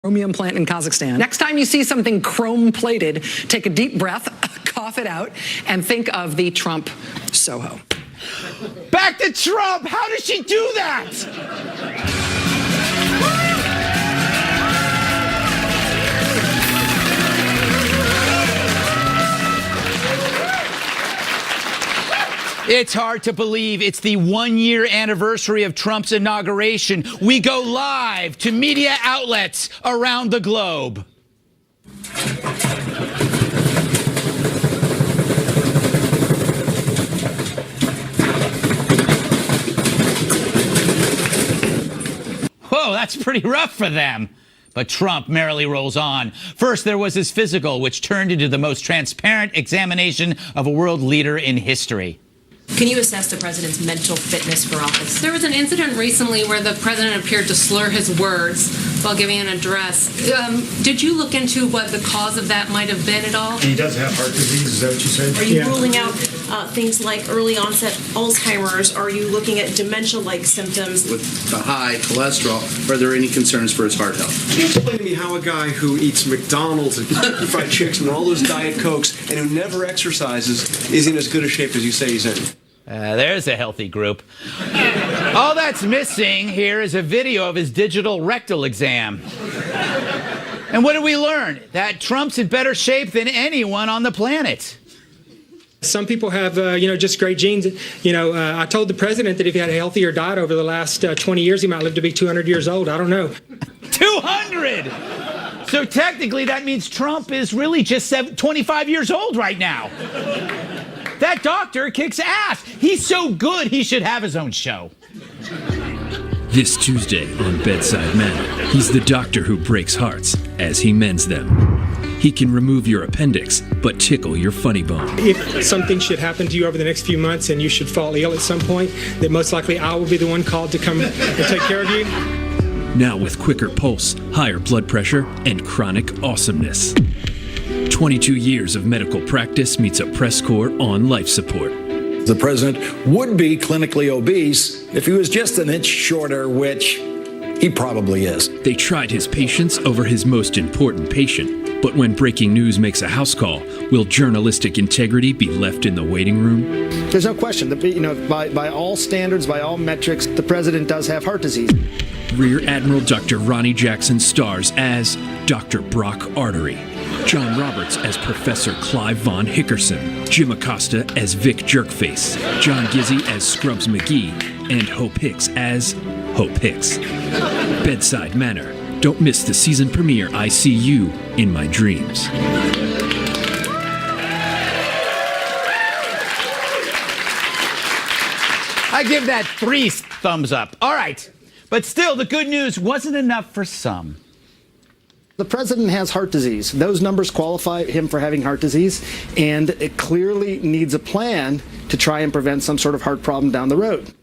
chromium plant in Kazakhstan. Next time you see something chrome-plated, take a deep breath, cough it out, and think of the Trump Soho. Back to Trump! How does she do that? It's hard to believe it's the one-year anniversary of Trump's inauguration. We go live to media outlets around the globe. Whoa, that's pretty rough for them. But Trump merrily rolls on. First, there was his physical, which turned into the most transparent examination of a world leader in history. Can you assess the president's mental fitness for office? There was an incident recently where the president appeared to slur his words while giving an address. Did you look into what the cause of that might have been at all? He does have heart disease, is that what you said? Are you ruling out things like early onset Alzheimer's? Are you looking at dementia-like symptoms? With the high cholesterol, are there any concerns for his heart health? Can you explain to me how a guy who eats McDonald's and fried chicks and all those Diet Cokes and who never exercises is in as good a shape as you say he's in? There's a healthy group. All that's missing here is a video of his digital rectal exam. And what did we learn? That Trump's in better shape than anyone on the planet. Some people have, just great genes. I told the president that if he had a healthier diet over the last 20 years, he might live to be 200 years old. I don't know. 200! So technically that means Trump is really just 25 years old right now. That doctor kicks ass. He's so good, he should have his own show. This Tuesday on Bedside Manner, he's the doctor who breaks hearts as he mends them. He can remove your appendix, but tickle your funny bone. If something should happen to you over the next few months and you should fall ill at some point, then most likely I will be the one called to come and take care of you. Now with quicker pulse, higher blood pressure, and chronic awesomeness. 22 years of medical practice meets a press corps on life support. The president would be clinically obese if he was just an inch shorter, which he probably is. They tried his patience over his most important patient. But when breaking news makes a house call, will journalistic integrity be left in the waiting room? There's no question that, by all standards, by all metrics, the president does have heart disease. Rear Admiral Dr. Ronnie Jackson stars as Dr. Brock Artery. John Roberts as Professor Clive Von Hickerson, Jim Acosta as Vic Jerkface, John Gizzi as Scrubs McGee, and Hope Hicks as Hope Hicks. Bedside Manner. Don't miss the season premiere I See You in My Dreams. I give that 3 thumbs up. All right. But still, the good news wasn't enough for some. The president has heart disease. Those numbers qualify him for having heart disease, and it clearly needs a plan to try and prevent some sort of heart problem down the road.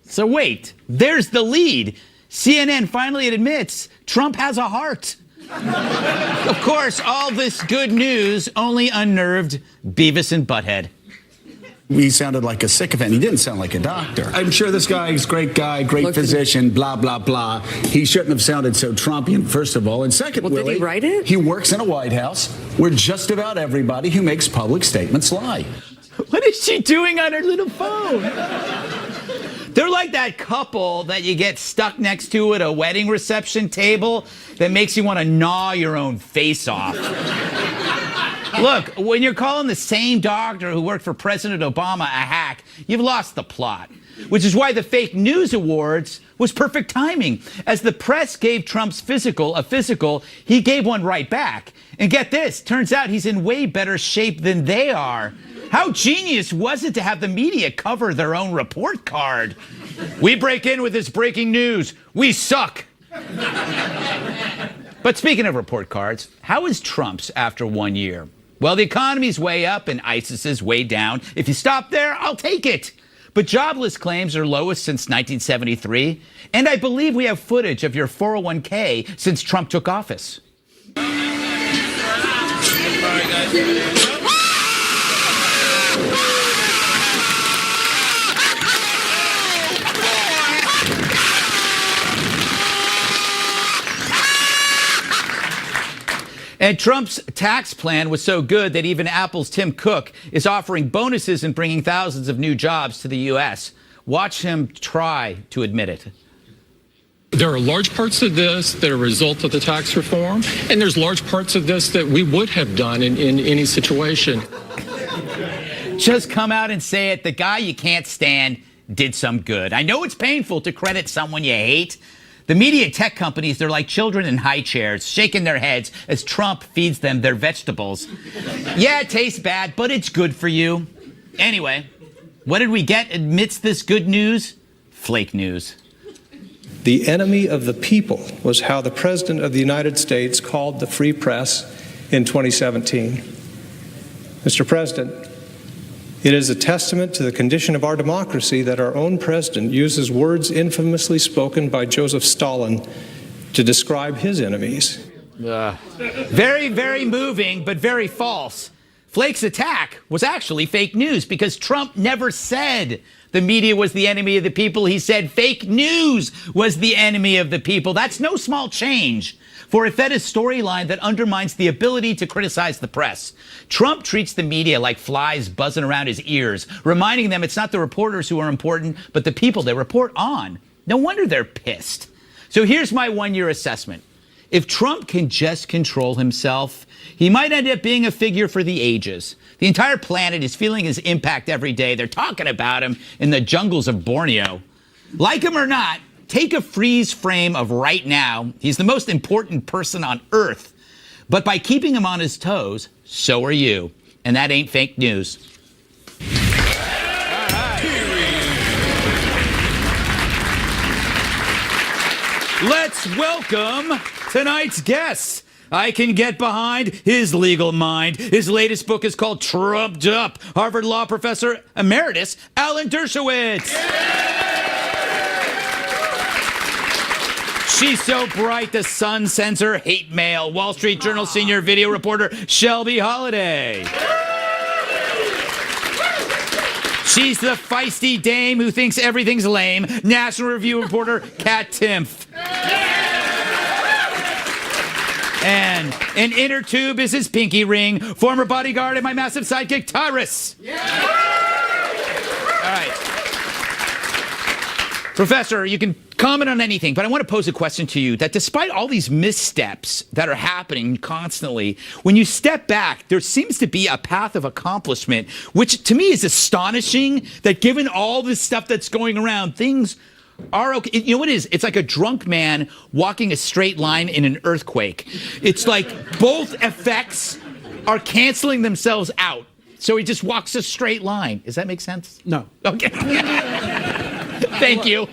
So wait, there's the lead. CNN finally admits Trump has a heart. Of course, all this good news only unnerved Beavis and Butthead. He sounded like a sycophant. He didn't sound like a doctor. I'm sure this guy's a great guy, great physician, blah, blah, blah. He shouldn't have sounded so Trumpian, first of all. And second, Well, did he write it? He works in a White House where just about everybody who makes public statements lie. What is she doing on her little phone? They're like that couple that you get stuck next to at a wedding reception table that makes you want to gnaw your own face off. Look, when you're calling the same doctor who worked for President Obama a hack, you've lost the plot. Which is why the fake news awards was perfect timing. As the press gave Trump's physical a physical, he gave one right back. And get this, turns out he's in way better shape than they are. How genius was it to have the media cover their own report card? We break in with this breaking news. We suck. But speaking of report cards, how is Trump's after 1 year? Well, the economy's way up and ISIS is way down. If you stop there, I'll take it. But jobless claims are lowest since 1973. And I believe we have footage of your 401k since Trump took office. And Trump's tax plan was so good that even Apple's Tim Cook is offering bonuses and bringing thousands of new jobs to the U.S. Watch him try to admit it. There are large parts of this that are a result of the tax reform, and there's large parts of this that we would have done in any situation. Just come out and say it. The guy you can't stand did some good. I know it's painful to credit someone you hate. The media and tech companies, they're like children in high chairs, shaking their heads as Trump feeds them their vegetables. Yeah, it tastes bad, but it's good for you. Anyway, what did we get amidst this good news? Flake news. The enemy of the people was how the President of the United States called the free press in 2017. Mr. President, it is a testament to the condition of our democracy that our own president uses words infamously spoken by Joseph Stalin to describe his enemies. Very, very moving, but very false. Flake's attack was actually fake news because Trump never said the media was the enemy of the people. He said fake news was the enemy of the people. That's no small change for a fed a storyline that undermines the ability to criticize the press. Trump treats the media like flies buzzing around his ears, reminding them it's not the reporters who are important, but the people they report on. No wonder they're pissed. So here's my one-year assessment. If Trump can just control himself, he might end up being a figure for the ages. The entire planet is feeling his impact every day. They're talking about him in the jungles of Borneo. Like him or not, take a freeze frame of right now. He's the most important person on Earth. But by keeping him on his toes, so are you. And that ain't fake news. Let's welcome tonight's guests. I can get behind his legal mind. His latest book is called Trumped Up. Harvard Law Professor Emeritus Alan Dershowitz. She's so bright, the Sun sends her hate mail. Wall Street Journal senior video reporter Shelby Holliday. She's the feisty dame who thinks everything's lame. National Review reporter Kat Timpf. And an inner tube is his pinky ring. Former bodyguard and my massive sidekick, Tyrus. All right. Professor, you can comment on anything, but I want to pose a question to you that despite all these missteps that are happening constantly, when you step back, there seems to be a path of accomplishment, which to me is astonishing that given all this stuff that's going around, things are okay. You know what it is? It's like a drunk man walking a straight line in an earthquake. It's like both effects are canceling themselves out. So he just walks a straight line. Does that make sense? No. Okay. Thank you.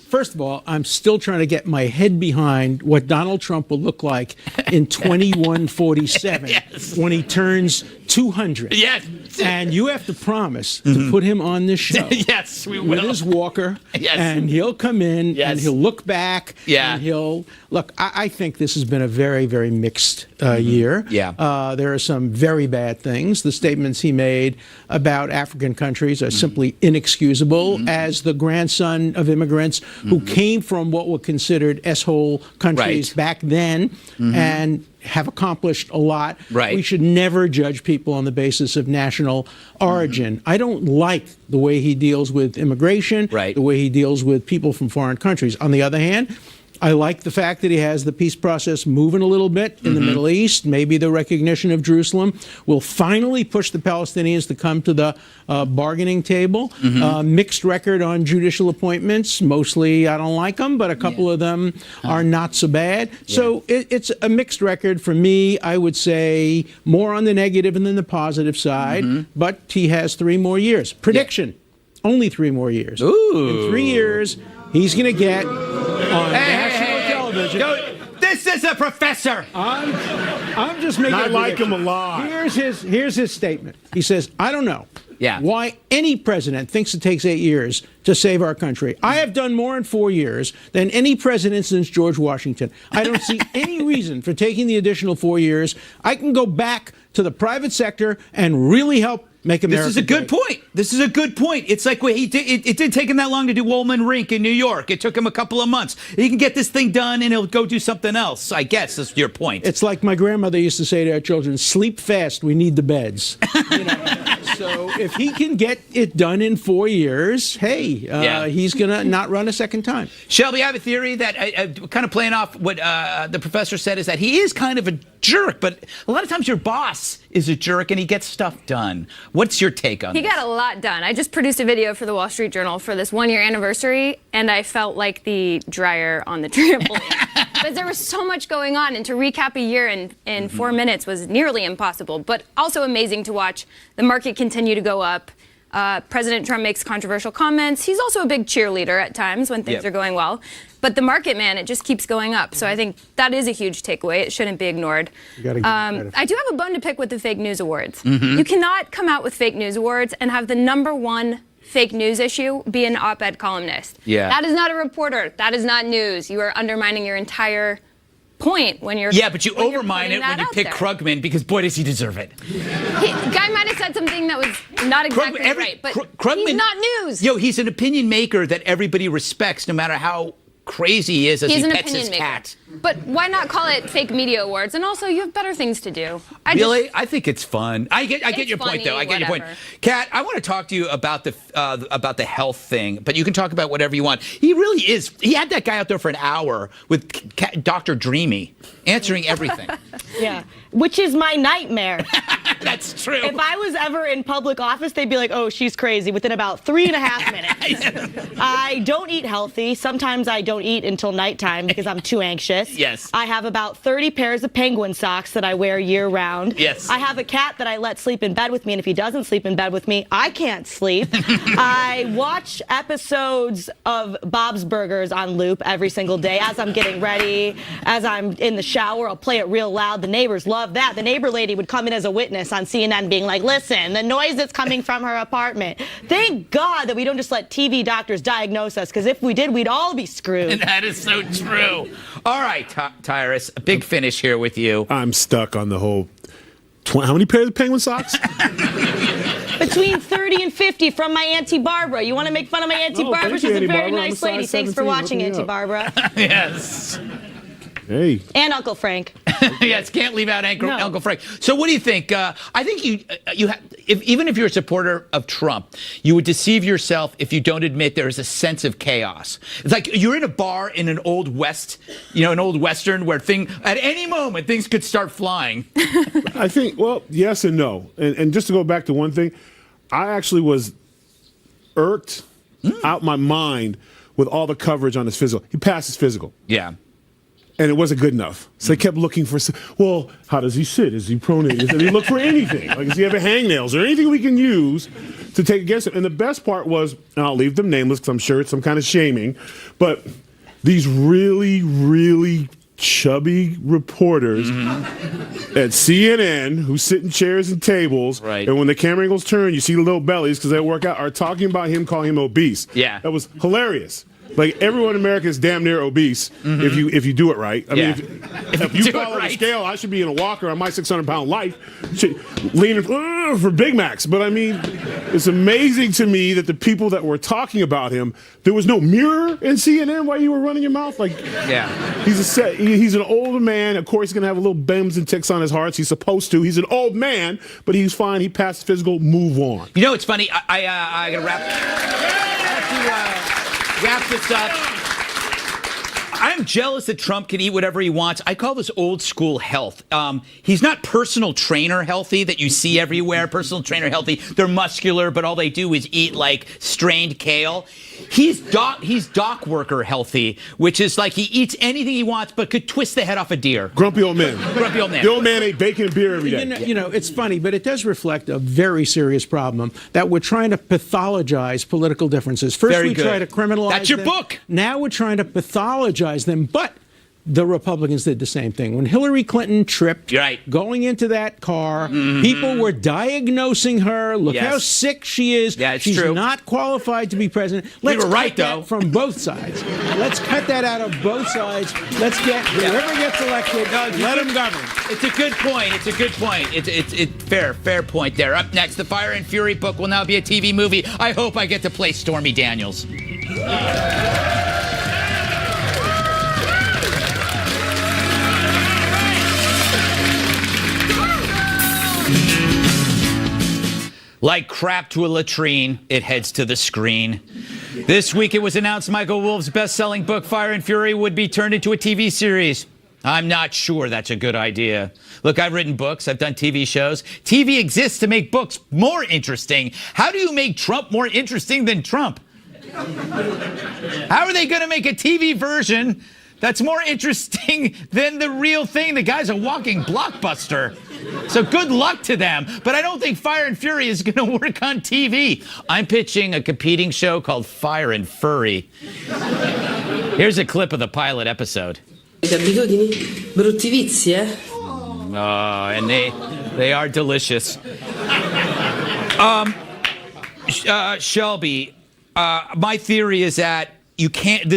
First of all, I'm still trying to get my head behind what Donald Trump will look like in 2147 yes. when he turns 200. Yes. And you have to promise to put him on this show. Yes, we will. With his walker. Yes. And he'll come in yes. and he'll look back. Yeah. And he'll look. I think this has been a very, very mixed year. Yeah. There are some very bad things. The statements he made about African countries are simply inexcusable. As the grandson of immigrants who came from what were considered S-hole countries back then and have accomplished a lot. Right. We should never judge people on the basis of national origin. I don't like the way he deals with immigration, the way he deals with people from foreign countries. On the other hand, I like the fact that he has the peace process moving a little bit in the Middle East. Maybe the recognition of Jerusalem will finally push the Palestinians to come to the bargaining table. Mixed record on judicial appointments. Mostly I don't like them, but a couple of them are not so bad. So it's a mixed record for me. I would say more on the negative than the positive side, but he has 3 more years. Prediction, only 3 more years. Ooh. In 3 years, he's going to get on national television. This is a professor. I'm just making. I like him a lot. Here's his statement. He says, "I don't know why any president thinks it takes 8 years to save our country. I have done more in 4 years than any president since George Washington. I don't see any reason for taking the additional 4 years. I can go back to the private sector and really help Make America This is a good point. This is a good point. It's like it didn't take him that long to do Woolman Rink in New York. It took him a couple of months. He can get this thing done and he'll go do something else. I guess that's your point. It's like my grandmother used to say to her children, sleep fast, we need the beds. So if he can get it done in 4 years, hey, he's going to not run a second time. Shelby, I have a theory that, kind of playing off what the professor said, is that he is kind of a jerk, but a lot of times your boss is a jerk and he gets stuff done. What's your take on this? He got a lot done. I just produced a video for the Wall Street Journal for this 1-year anniversary, and I felt like the dryer on the trampoline. Because there was so much going on, and to recap a year in 4 minutes was nearly impossible, but also amazing to watch the market continue to go up. President Trump makes controversial comments. He's also a big cheerleader at times when things are going well. But the market, man, it just keeps going up. So I think that is a huge takeaway. It shouldn't be ignored. I do have a bone to pick with the fake news awards. You cannot come out with fake news awards and have the #1 fake news issue be an op-ed columnist. That is not a reporter. That is not news. You are undermining your entire point when you're but you overmine it when you pick Krugman, because boy does he deserve it. Guy might have said something that was not exactly right, but Krugman, he's not news. He's an opinion maker that everybody respects, no matter how crazy he is as he pets his cat. But why not call it fake media awards? And also, you have better things to do. I think it's fun. I get your point, though. I get your point. Kat, I want to talk to you about the health thing, but you can talk about whatever you want. He really is. He had that guy out there for an hour with Dr. Dreamy answering everything. Yeah, which is my nightmare. That's true. If I was ever in public office, they'd be like, oh, she's crazy, within about 3.5 minutes. I don't eat healthy. Sometimes I don't eat until nighttime because I'm too anxious. Yes. I have about 30 pairs of penguin socks that I wear year-round. Yes. I have a cat that I let sleep in bed with me, and if he doesn't sleep in bed with me, I can't sleep. I watch episodes of Bob's Burgers on loop every single day as I'm getting ready, as I'm in the shower. I'll play it real loud. The neighbors love that. The neighbor lady would come in as a witness on CNN being like, listen, the noise that's coming from her apartment. Thank God that we don't just let TV doctors diagnose us, because if we did, we'd all be screwed. That is so true. All right, Tyrus, a big finish here with you. I'm stuck on the whole. How many pairs of penguin socks? Between 30 and 50 from my Auntie Barbara. You want to make fun of my Auntie Barbara? She's a very nice lady. Thanks for watching, Auntie Barbara. Yes. Hey. And Uncle Frank. Yes, can't leave out Uncle Frank. So what do you think? I think even if you're a supporter of Trump, you would deceive yourself if you don't admit there is a sense of chaos. It's like you're in a bar in an old West, an old Western where at any moment things could start flying. I think, well, yes and no. And just to go back to one thing, I actually was irked out my mind with all the coverage on his physical. He passed his physical. Yeah. And it wasn't good enough. So they kept looking for, well, how does he sit? Is he pronated? Does he look for anything? Like, does he have a hangnails or anything we can use to take against him? And the best part was, and I'll leave them nameless because I'm sure it's some kind of shaming, but these really, really chubby reporters at CNN who sit in chairs and tables, and when the camera angles turn, you see the little bellies because they work out, are talking about him, calling him obese. Yeah. That was hilarious. Like, everyone in America is damn near obese if you do it right. I mean, if you follow the scale, I should be in a walker on my 600-pound life, leaning for Big Macs. But I mean, it's amazing to me that the people that were talking about him, there was no mirror in CNN while you were running your mouth. Like, he's an older man. Of course, he's gonna have a little bends and ticks on his heart. He's supposed to. He's an old man, but he's fine. He passed physical. Move on. You know, it's funny. I gotta wrap this up. I'm jealous that Trump can eat whatever he wants. I call this old school health. He's not personal trainer healthy that you see everywhere. Personal trainer healthy. They're muscular, but all they do is eat like strained kale. He's dock worker healthy, which is like he eats anything he wants, but could twist the head off a deer. Grumpy old man. Grumpy old man. The old man ate bacon and beer every day. It's funny, but it does reflect a very serious problem that we're trying to pathologize political differences. First, we try to criminalize That's your them. book. Now we're trying to pathologize them, but the Republicans did the same thing. When Hillary Clinton tripped going into that car, people were diagnosing her. Look how sick she is. Yeah, it's She's true. not qualified to be president. Let's were right, cut that though. from both sides. Let's cut that out of both sides. Let's get whoever gets elected, let them govern. It's a good point. It's a good point. It's fair point there. Up next, the Fire and Fury book will now be a TV movie. I hope I get to play Stormy Daniels. Like crap to a latrine, it heads to the screen. This week it was announced Michael Wolff's best-selling book, Fire and Fury, would be turned into a TV series. I'm not sure that's a good idea. Look, I've written books, I've done TV shows. TV exists to make books more interesting. How do you make Trump more interesting than Trump? How are they going to make a TV version that's more interesting than the real thing? The guy's a walking blockbuster. So good luck to them. But I don't think Fire and Fury is going to work on TV. I'm pitching a competing show called Fire and Furry. Here's a clip of the pilot episode. Abitudini? Brutti vizi, eh? Oh, and they are delicious. Shelby, my theory is that you can't.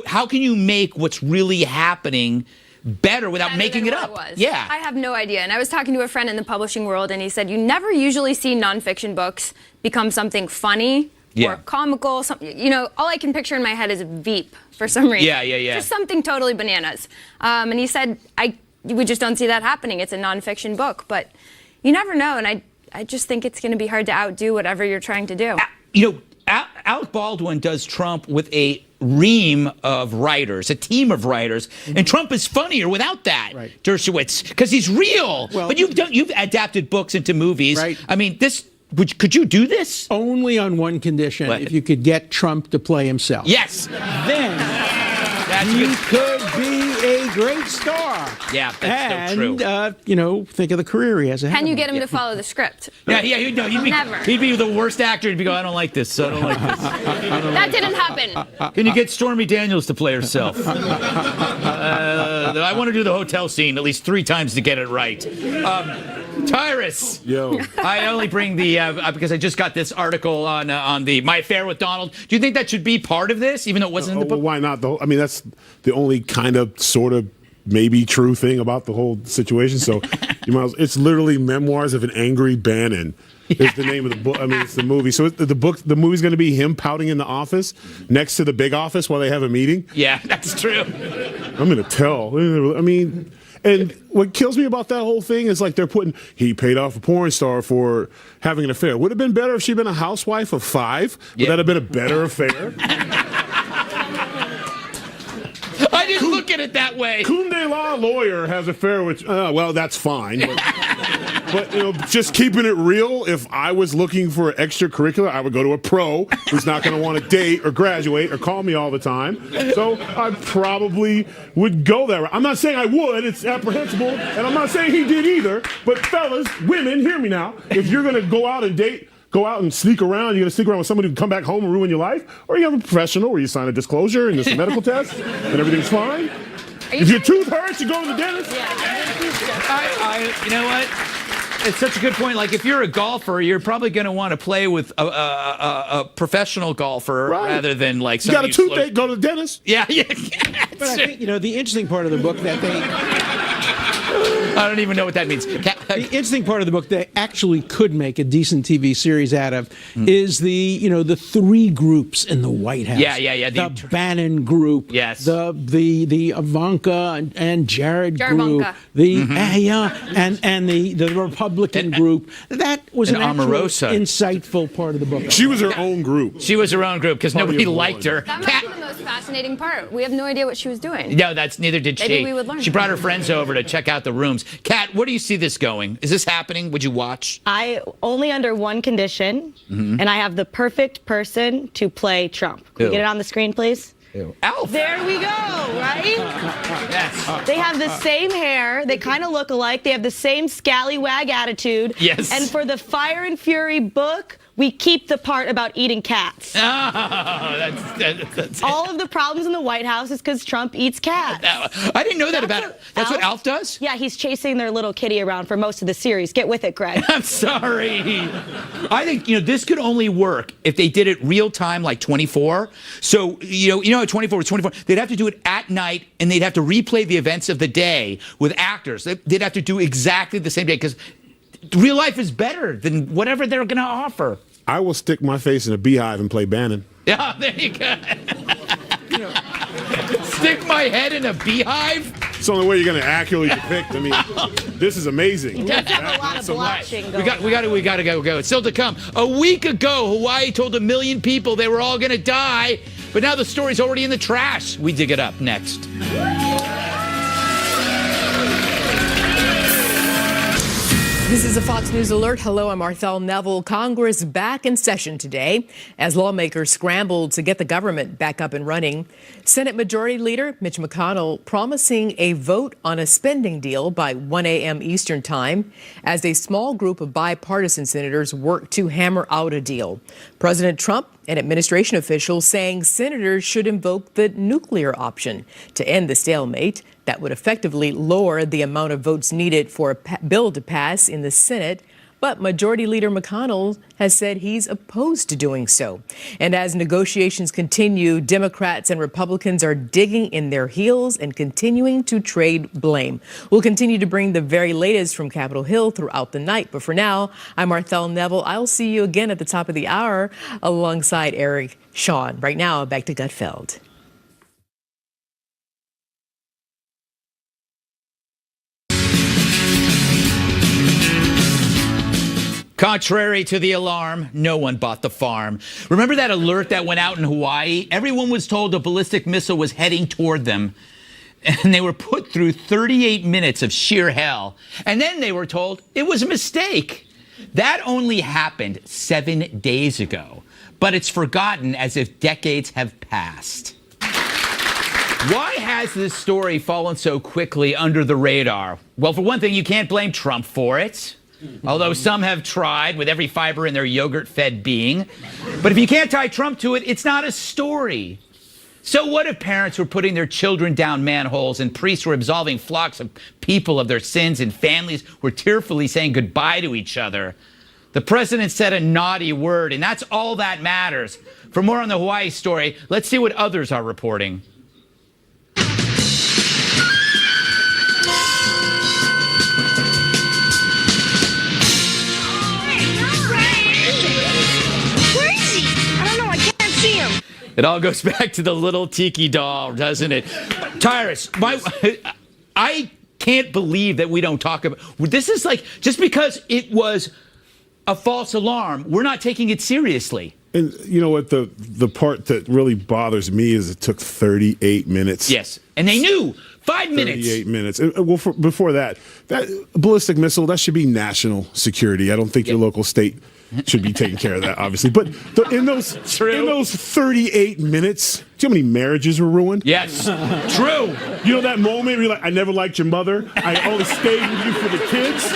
How can you make what's really happening better without making it up? Yeah. I have no idea. And I was talking to a friend in the publishing world, and he said you never usually see nonfiction books become something funny or comical. You know, all I can picture in my head is Veep for some reason. Yeah. Just something totally bananas. And he said, we just don't see that happening. It's a nonfiction book, but you never know. And I just think it's going to be hard to outdo whatever you're trying to do. You know, Alec Baldwin does Trump with a ream of writers, a team of writers, and Trump is funnier without that, Dershowitz, because he's real. Well, but you've adapted books into movies. I mean, could you do this? Only on one condition: if you could get Trump to play himself. Yes. Then he could be a great star. Yeah, that's so true. And you know, think of the career he has ahead. Can you get him to follow the script? He'd be the worst actor. He'd be going, I don't like this. I don't like this. That didn't happen. Can you get Stormy Daniels to play herself? I want to do the hotel scene at least 3 times to get it right. Tyrus. Yo. I only bring the because I just got this article on My Affair with Donald. Do you think that should be part of this, even though it wasn't in the book? Why not? I mean, that's the only kind of, sort of, maybe true thing about the whole situation. So, it's literally Memoirs of an Angry Bannon. Is the name of the book. I mean, it's the movie. So the movie's going to be him pouting in the office next to the big office while they have a meeting. Yeah, that's true. I'm going to tell. I mean, and what kills me about that whole thing is like he paid off a porn star for having an affair. Would have been better if she'd been a housewife of 5. Would that have been a better affair? I didn't look at it that way. Kunde Law lawyer has an affair with, well, that's fine. But just keeping it real, if I was looking for an extracurricular, I would go to a pro who's not going to want to date or graduate or call me all the time. So I probably would go that route. I'm not saying I would. It's apprehensible. And I'm not saying he did either. But fellas, women, hear me now. If you're going to go out and date, go out and sneak around, you're going to sneak around with somebody who can come back home and ruin your life? Or you have a professional where you sign a disclosure and there's a medical test and everything's fine? If your tooth hurts, you go to the dentist? You know what? It's such a good point. Like, if you're a golfer, you're probably going to want to play with a professional golfer rather than like somebody. You got a toothache, go to the dentist. Yeah. But I think, the interesting part of the book that I don't even know what that means. The interesting part of the book they actually could make a decent TV series out of is the 3 groups in the White House. Yeah. The Bannon group. Yes. The Ivanka and Jared group. And the Republican group. That was an actual insightful part of the book. She was her own group. She was her own group because nobody liked her. That might be the most fascinating part. We have no idea what she was doing. No, neither did she. Maybe we would learn. She brought her friends over to check out the rooms. Kat, where do you see this going? Is this happening? Would you watch? I only under one condition, and I have the perfect person to play Trump. Can we get it on the screen, please? Alf. There we go, right? Yes. They have the same hair. They kind of look alike. They have the same scallywag attitude. Yes. And for the Fire and Fury book, we keep the part about eating cats. Oh, that's All of the problems in the White House is because Trump eats cats. I didn't know that about it. That's what Alf does? Yeah, he's chasing their little kitty around for most of the series. Get with it, Greg. I'm sorry. I think, this could only work if they did it real time, like 24. So, at 24 was 24. They'd have to do it at night, and they'd have to replay the events of the day with actors. They'd have to do exactly the same day, because real life is better than whatever they're going to offer. I will stick my face in a beehive and play Bannon. Yeah, there you go. Stick my head in a beehive? It's the only way you're going to accurately depict. I mean, this is amazing. He does have a lot of blushing going on. We got to go. It's still to come. A week ago, Hawaii told 1 million people they were all going to die, but now the story's already in the trash. We dig it up next. This is a Fox News alert. Hello, I'm Marthel Neville. Congress back in session today as lawmakers scrambled to get the government back up and running. Senate Majority Leader Mitch McConnell promising a vote on a spending deal by 1 a.m. Eastern Time as a small group of bipartisan senators work to hammer out a deal. President Trump and administration officials saying senators should invoke the nuclear option to end the stalemate. That would effectively lower the amount of votes needed for a bill to pass in the Senate. But Majority Leader McConnell has said he's opposed to doing so. And as negotiations continue, Democrats and Republicans are digging in their heels and continuing to trade blame. We'll continue to bring the very latest from Capitol Hill throughout the night. But for now, I'm Marthel Neville. I'll see you again at the top of the hour alongside Eric Shawn. Right now, back to Gutfeld. Contrary to the alarm, no one bought the farm. Remember that alert that went out in Hawaii? Everyone was told a ballistic missile was heading toward them, and they were put through 38 minutes of sheer hell. And then they were told it was a mistake. That only happened 7 days ago, but it's forgotten as if decades have passed. Why has this story fallen so quickly under the radar? Well, for one thing, you can't blame Trump for it. Although some have tried with every fiber in their yogurt-fed being. But if you can't tie Trump to it, it's not a story. So what if parents were putting their children down manholes and priests were absolving flocks of people of their sins and families were tearfully saying goodbye to each other? The president said a naughty word, and that's all that matters. For more on the Hawaii story, let's see what others are reporting. It all goes back to the little tiki doll, doesn't it? Tyrus, I can't believe that we don't talk about this. Is like, just because it was a false alarm, we're not taking it seriously. And you know what? The part that really bothers me is it took 38 minutes. Yes, and they knew 5 minutes. 38 minutes. Well, before that ballistic missile, that should be national security. I don't think your local state should be taking care of that, obviously. But in those 38 minutes, do you know how many marriages were ruined? Yes, true. You know that moment where you're like, I never liked your mother. I only stayed with you for the kids.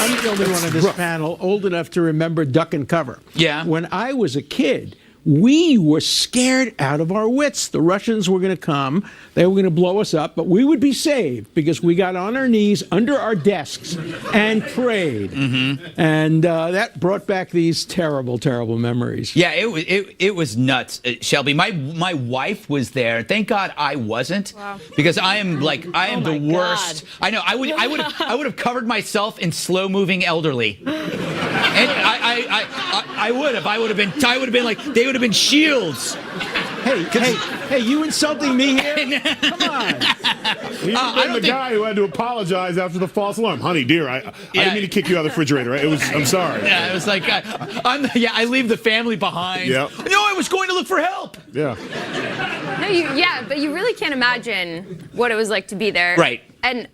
I'm the only one on this panel old enough to remember duck and cover. Yeah. When I was a kid, we were scared out of our wits. The Russians were going to come. They were going to blow us up, but we would be saved because we got on our knees under our desks and prayed. Mm-hmm. And that brought back these terrible, terrible memories. Yeah, it was nuts, Shelby. My wife was there. Thank God I wasn't, because I am the worst. I know. I would have covered myself in slow moving elderly. And I would have. I would have been like, they would have been shields. Hey, you insulting me here? Come on. He's the guy who had to apologize after the false alarm. Honey, dear, I didn't mean to kick you out of the refrigerator. Right? I'm sorry. Yeah, it was like, I leave the family behind. Yep. No, I was going to look for help. Yeah. No, but you really can't imagine what it was like to be there. Right. And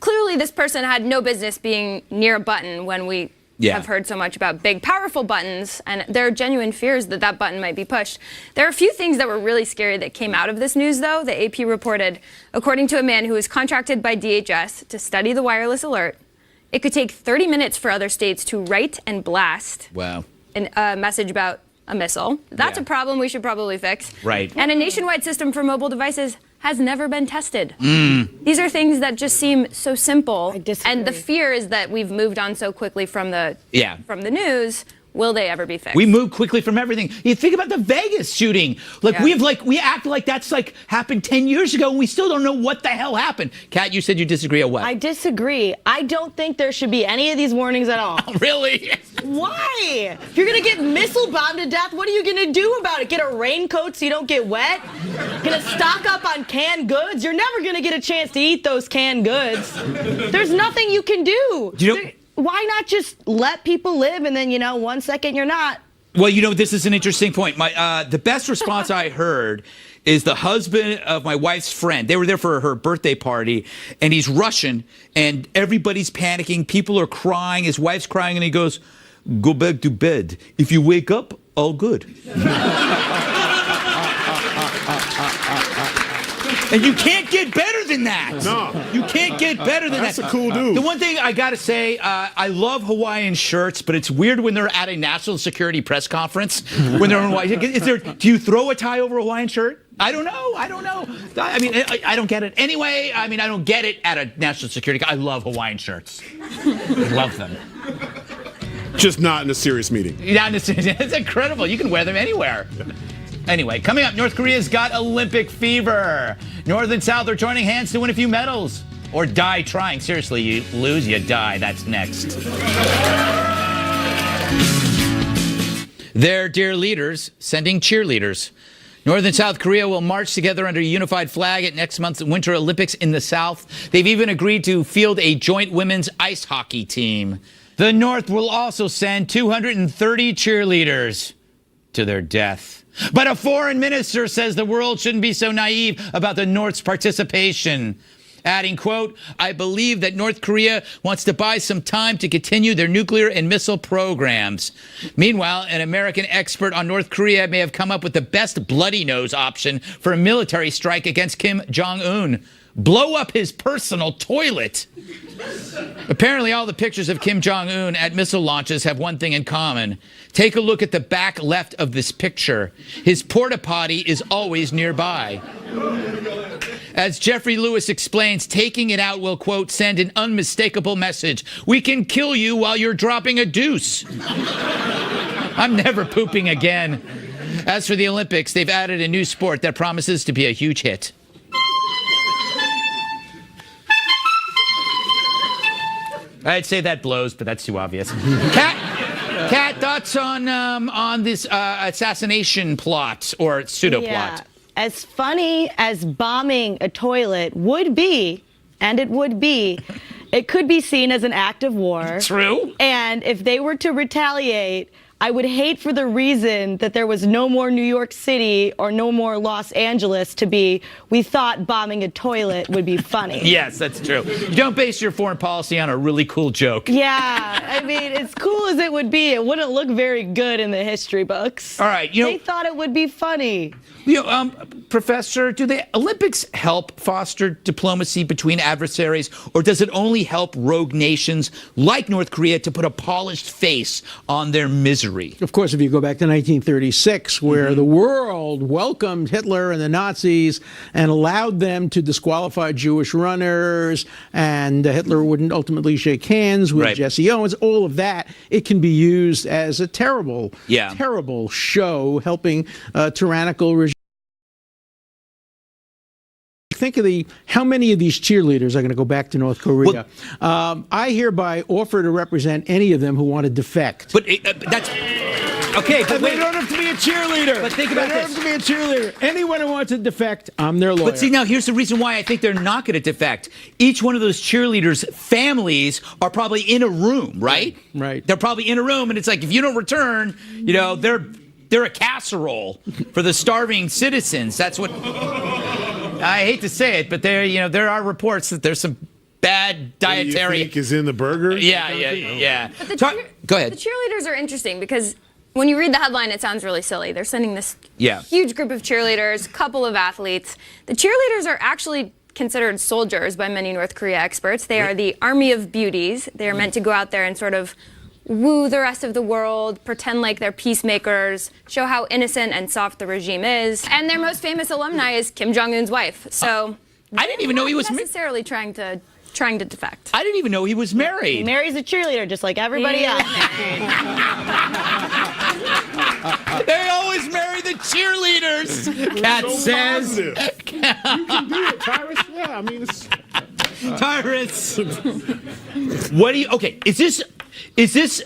clearly this person had no business being near a button when we have heard so much about big, powerful buttons, and there are genuine fears that that button might be pushed. There are a few things that were really scary that came out of this news, though. The AP reported, according to a man who was contracted by DHS to study the wireless alert, It could take 30 minutes for other states to write and blast Wow. a message about a missile. That's Yeah. a problem we should probably fix. Right. And a nationwide system for mobile devices has never been tested. Mm. These are things that just seem so simple. And the fear is that we've moved on so quickly from the news. Will they ever be fixed? We move quickly from everything. You think about the Vegas shooting. Like we act like that's like happened 10 years ago, and we still don't know what the hell happened. Kat, you said you disagree or what? I disagree. I don't think there should be any of these warnings at all. Really? Why? If you're gonna get missile bombed to death, what are you gonna do about it? Get a raincoat so you don't get wet? Gonna stock up on canned goods? You're never gonna get a chance to eat those canned goods. There's nothing you can do. Why not just let people live and then, 1 second you're not? Well, this is an interesting point. The best response I heard is the husband of my wife's friend. They were there for her birthday party, and he's Russian, and everybody's panicking. People are crying. His wife's crying, and he goes, "Go back to bed. If you wake up, all good." And you can't get better than that. No. You can't get better than That's that. a cool dude. The one thing I got to say, I love Hawaiian shirts, but it's weird when they're at a national security press conference when they're in Hawaii. Do you throw a tie over a Hawaiian shirt? I don't know. I mean, I don't get it. Anyway, I don't get it at a national security. I love Hawaiian shirts. I love them. Just not in a serious meeting. It's incredible. You can wear them anywhere. Anyway, coming up, North Korea's got Olympic fever. North and South are joining hands to win a few medals. Or die trying. Seriously, you lose, you die. That's next. Their dear leaders sending cheerleaders. North and South Korea will march together under a unified flag at next month's Winter Olympics in the South. They've even agreed to field a joint women's ice hockey team. The North will also send 230 cheerleaders to their death. But a foreign minister says the world shouldn't be so naive about the North's participation. Adding, quote, "I believe that North Korea wants to buy some time to continue their nuclear and missile programs." Meanwhile, an American expert on North Korea may have come up with the best bloody nose option for a military strike against Kim Jong-un. Blow up his personal toilet. Apparently, all the pictures of Kim Jong-un at missile launches have one thing in common. Take a look at the back left of this picture. His porta potty is always nearby. As Jeffrey Lewis explains, taking it out will, quote, "send an unmistakable message. We can kill you while you're dropping a deuce." I'm never pooping again. As for the Olympics, they've added a new sport that promises to be a huge hit. I'd say that blows, but that's too obvious. Kat, thoughts on this assassination plot or pseudo plot? Yeah. As funny as bombing a toilet would be, and it would be, it could be seen as an act of war. True. And if they were to retaliate, I would hate for the reason that there was no more New York City or no more Los Angeles to be, we thought bombing a toilet would be funny. Yes, that's true. You don't base your foreign policy on a really cool joke. Yeah, I mean, as cool as it would be, it wouldn't look very good in the history books. All right, they thought it would be funny. Professor, do the Olympics help foster diplomacy between adversaries, or does it only help rogue nations like North Korea to put a polished face on their misery? Of course, if you go back to 1936, where the world welcomed Hitler and the Nazis and allowed them to disqualify Jewish runners, and Hitler wouldn't ultimately shake hands with Jesse Owens, all of that, it can be used as a terrible, terrible show helping tyrannical regimes. Think of how many of these cheerleaders are going to go back to North Korea. I hereby offer to represent any of them who want to defect. But that's okay. But they don't have to be a cheerleader. But think about this. They don't have to be a cheerleader. Anyone who wants to defect, I'm their lawyer. But see, now here's the reason why I think they're not going to defect. Each one of those cheerleaders' families are probably in a room, right? Right. They're probably in a room, and it's like if you don't return, they're a casserole for the starving citizens. That's what. I hate to say it, but there are reports that there's some bad dietary. You think is in the burger? Yeah. But Go ahead. The cheerleaders are interesting because when you read the headline, it sounds really silly. They're sending this huge group of cheerleaders, couple of athletes. The cheerleaders are actually considered soldiers by many North Korea experts. They are the army of beauties. They are meant to go out there and sort of woo the rest of the world, pretend like they're peacemakers, show how innocent and soft the regime is. And their most famous alumni is Kim Jong-un's wife. So I didn't even know he was necessarily trying to defect. I didn't even know he was married. He marries a cheerleader just like everybody else. They always marry the cheerleaders. Kat So says. positive. You can do it, Tyrus. Yeah, I mean, it's. Tyrus. What do you? Okay, is this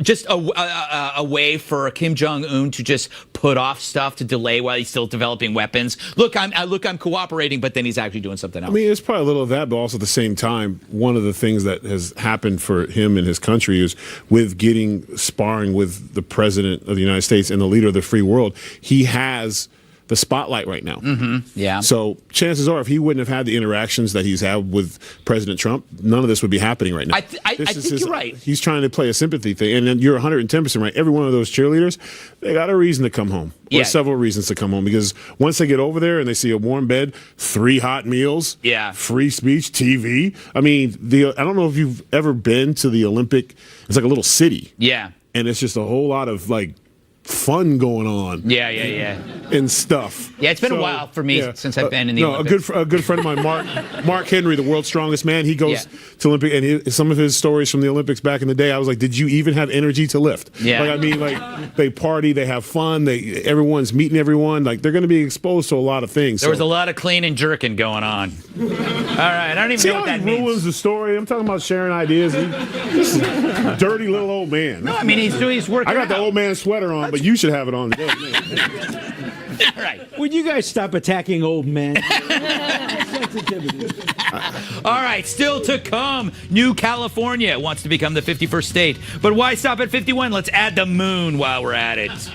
just a way for Kim Jong-un to just put off stuff to delay while he's still developing weapons? Look, I'm cooperating, but then he's actually doing something else. I mean, it's probably a little of that, but also at the same time, one of the things that has happened for him and his country is with getting sparring with the president of the United States and the leader of the free world, he has the spotlight right now. Yeah. So chances are, if he wouldn't have had the interactions that he's had with President Trump, none of this would be happening right now. I think you're right. He's trying to play a sympathy thing, and then you're 110% right. Every one of those cheerleaders, they got a reason to come home. Yeah. Or several reasons to come home, because once they get over there and they see a warm bed, 3 hot meals, free speech, TV. I mean, I don't know if you've ever been to the Olympic. It's like a little city. Yeah. And it's just a whole lot of like fun going on. Yeah. And stuff. Yeah, it's been a while for me since I've been in the Olympics. A good friend of mine, Mark Henry, the world's strongest man. He goes to Olympic, and some of his stories from the Olympics back in the day, I was like, did you even have energy to lift? Yeah. Like, I mean, like they party, they have fun, everyone's meeting everyone. Like they're going to be exposed to a lot of things. There was a lot of clean and jerking going on. All right, I don't even know what that means. Ruins the story. I'm talking about sharing ideas. This is a dirty little old man. No, I mean he's working. I got the old man sweater on, but you should have it on today. All right. Would you guys stop attacking old men? All right, still to come. New California wants to become the 51st state. But why stop at 51? Let's add the moon while we're at it.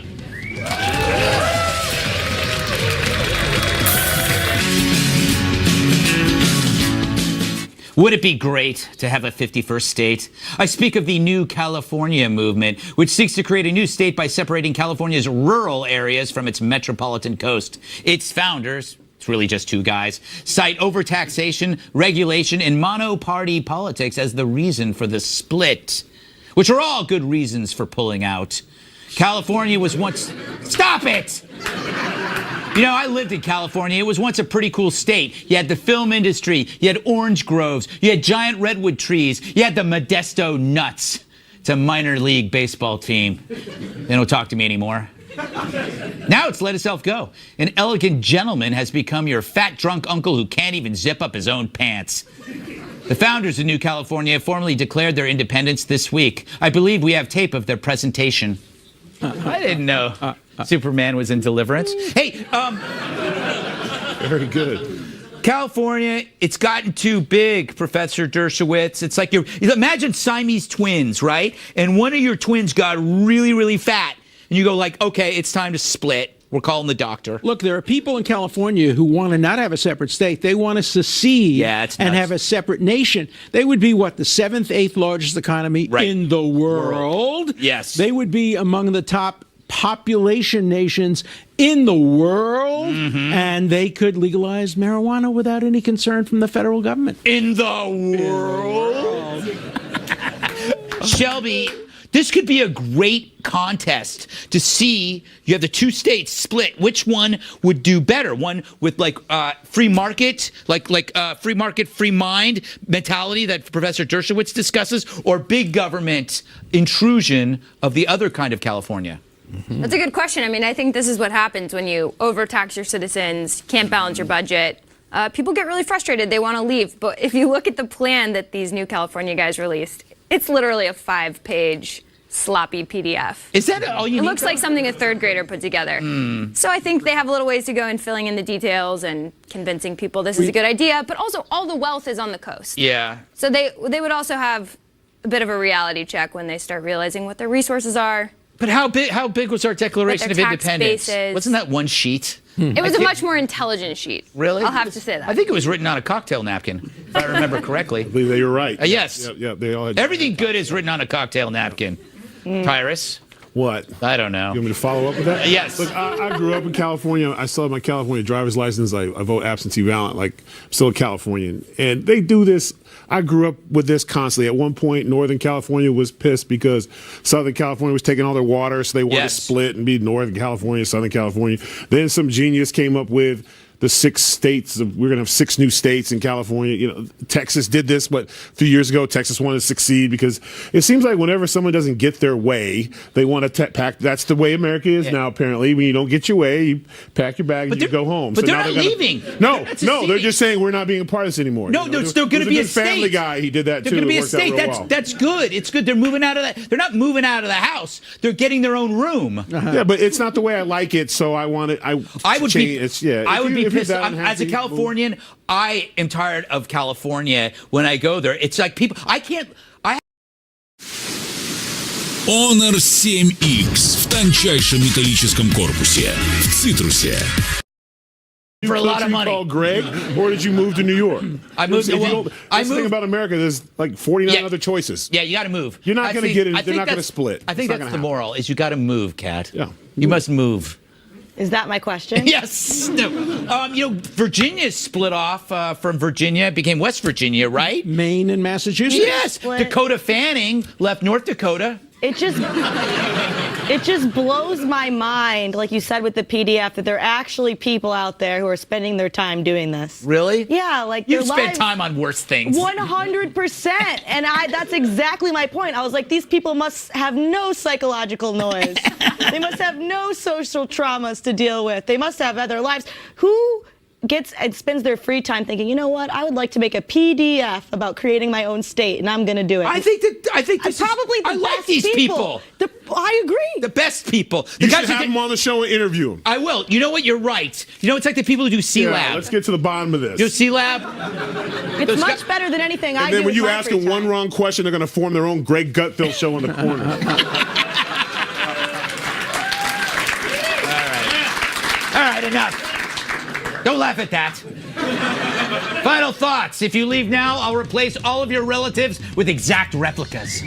Would it be great to have a 51st state? I speak of the New California movement, which seeks to create a new state by separating California's rural areas from its metropolitan coast. Its founders, it's really just 2 guys, cite overtaxation, regulation, and mono-party politics as the reason for the split, which are all good reasons for pulling out. California was once... Stop it! You know, I lived in California. It was once a pretty cool state. You had the film industry. You had orange groves. You had giant redwood trees. You had the Modesto Nuts. It's a minor league baseball team. They don't talk to me anymore. Now it's let itself go. An elegant gentleman has become your fat, drunk uncle who can't even zip up his own pants. The founders of New California formally declared their independence this week. I believe we have tape of their presentation. I didn't know Superman was in Deliverance. Hey, very good. California, it's gotten too big, Professor Dershowitz. It's like imagine Siamese twins, right? And one of your twins got really, really fat. And you go like, okay, it's time to split. We're calling the doctor. Look, there are people in California who want to not have a separate state. They want to secede and have a separate nation. They would be, what, the 7th, 8th largest economy in the world? Yes. They would be among the top population nations in the world, and they could legalize marijuana without any concern from the federal government. In the world? Shelby, this could be a great contest to see. You have the 2 states split. Which one would do better? One with like free market, like free market, free mind mentality that Professor Dershowitz discusses, or big government intrusion of the other kind of California? That's a good question. I mean, I think this is what happens when you overtax your citizens, can't balance your budget. People get really frustrated. They want to leave. But if you look at the plan that these New California guys released, it's literally a 5-page sloppy PDF. Is that all you need? It looks like something a 3rd grader put together. So I think they have a little ways to go in filling in the details and convincing people this is a good idea. But also, all the wealth is on the coast. Yeah. So they would also have a bit of a reality check when they start realizing what their resources are. But how big was our Declaration of Independence? Bases. Wasn't that 1 sheet? It was a much more intelligent sheet. Really? I'll have to say that. I think it was written on a cocktail napkin, if I remember correctly. I believe you're right. Yes. Yeah, they all had. Everything good is written on a cocktail napkin. Tyrus? What? I don't know. You want me to follow up with that? Yes. Look, I grew up in California. I still have my California driver's license. I vote absentee ballot. Like, I'm still a Californian. And they do this. I grew up with this constantly. At one point, Northern California was pissed because Southern California was taking all their water, so they wanted to split and be Northern California, Southern California. Then some genius came up with the 6 states. We're going to have 6 new states in California. You know, Texas did this, but a few years ago, Texas wanted to succeed because it seems like whenever someone doesn't get their way, they want to pack. That's the way America is now, apparently. When you don't get your way, you pack your bags and you go home. But So they're now not leaving. No, they're just saying we're not being a part of this anymore. No, they're still going to be a state. Family Guy, he did that They're too. going to be a It worked out state. real well. That's good. It's good. They're moving out of that. They're not moving out of the house. They're getting their own room. Yeah, but it's not the way I like it, so I want it. I would be. I would be pissed. As As a Californian, I am tired of California when I go there. It's like people, I can't. Honor 7X в тончайшем металлическом корпусе, в цитрусе. For a lot of money. Called Greg, or did you move to New York? I moved. That's the thing about America. There's like 49 other choices. Yeah, you got to move. You're not going to get it. They're not going to split. I think that's the moral. Is you got to move, Kat. Yeah, you must move. Is that my question? Yes. No. You know, Virginia split off from Virginia, became West Virginia, right? Maine and Massachusetts. Yes. Dakota Fanning left North Dakota. It just blows my mind, like you said with the PDF, that there are actually people out there who are spending their time doing this. Really? Yeah, like You their spent lives, time on worse things. 100%. And that's exactly my point. I was like, these people must have no psychological noise. They must have no social traumas to deal with. They must have other lives. Who gets and spends their free time thinking, you know what, I would like to make a PDF about creating my own state, and I'm going to do it. I think this probably the I like best these people. I agree. The best people. You should have them on the show and interview them. I will. You know what? You're right. You know, it's like the people who do C-Lab. Let's get to the bottom of this. Do C-Lab? It's much better than anything I do. And then when with you my ask free them one time. wrong question, they're going to form their own Greg Gutfeld show in the corner. All right, enough. Don't laugh at that. Final thoughts. If you leave now, I'll replace all of your relatives with exact replicas.